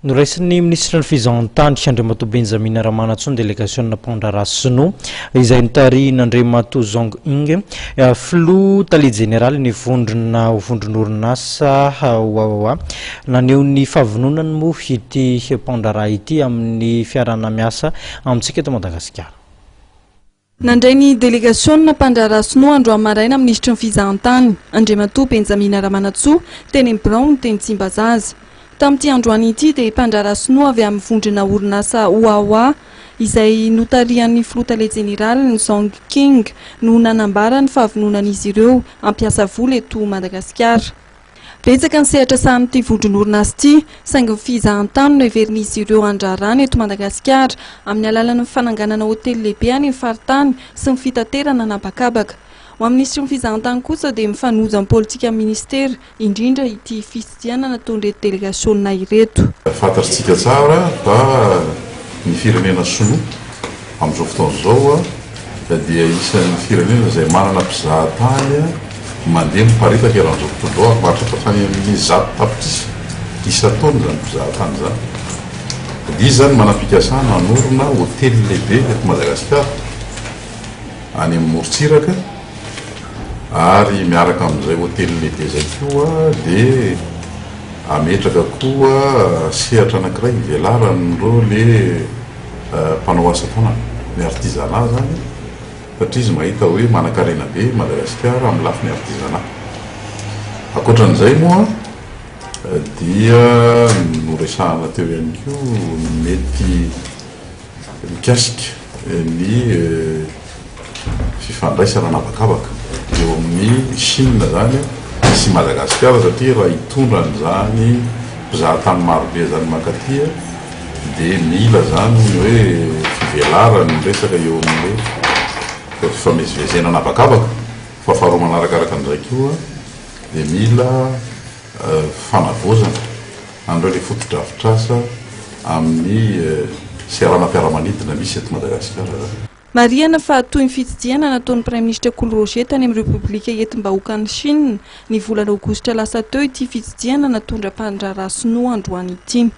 Noraisiny ministra ny fizahantany Andriamato Benjamin Ramanatsoa délégation Pondrara Sinoa izay nitarihina Andriamato Zong Ing filoha taliana général ny vondron'orinasa OAOA naneho ny fahavononany moa ity Pondrara ity amin'ny fiarana miasa amintsika eto Madagasikara. Nandray ny délégation Pondrara Sinoa andro amaraina ministra ny fizahantany Andriamato Benjamin Ramanatsoa teny Brown teny Tsimbazaza. Tamin'ity androany ity dia Pondrara Sinoa avy amin'ny vondrona orinasa OAOA izay notarihan'ny filoha taliana général ny Zong King no nanambara ny fahavononan'izy ireo ampiasa vola eto Madagasikara. Betsaka ny sehatra sahan'ity vondrona orinasa ity saingy fizahantany no heverin'izy ireo andrarana eto Madagasikara amin'ny alalan'ny fananganana hotely lehibe any amin'ny faritany sy ny fitaterana anabakabaka. Ho amin'ny ministry ny fizahantany kosa dia mifanoja amin'ny politika ministera indrindra ity fitsidiana nataon'ireto délégation ireto. Fantatsika tsara fa ny firenena Sinoa amin'izao fotoana izao dia isan'ny firenena izay manana mpizahatany mandeha miparitaka eran'izao fotoana izao mahatratra hatrany amin'ny 100 tapitrisa isa-taona zany mpizahatany zany. Dia izy zany manam-pikasana hanorina hotely lehibe eto Madagasikara any amin'ny morontsiraka. Ary miaraka amin'izay hotely lehibe izay koa dia ametraka koa sehatra anankiray ivelarandreo le mpanao asa tanana ny artisanat zany satria izy mahita hoe manan-karena be Madagasikara amin'ny lafiny artisanat. Ankoatran'izay moa dia noresahana teo ihany koa mety mikasika ny fifandraisana anabakabaka eo amin'ny Chine zany sy Madagasikara satria raha hitondran'izany mpizahatany marobe zany mankaty dia mila zany hoe fivelarany resaka eo amin'ny fifamezivezena anabakabaka. Fa faharoa manarakaraka an'izay koa dia mila fanavozana andreo le fotodrafitrasa amin'ny seranam-piaramanidina misy eto Madagasikara. Marihana fa toy ny fitsidiana nataon'ny Prime Ministre Cool Roger tany amin'ny Repoblika Entim-bahoakan'ny Chine ny volana Aogositra lasa teo ity fitsidiana natondra Pondrara Sinoa androany ity.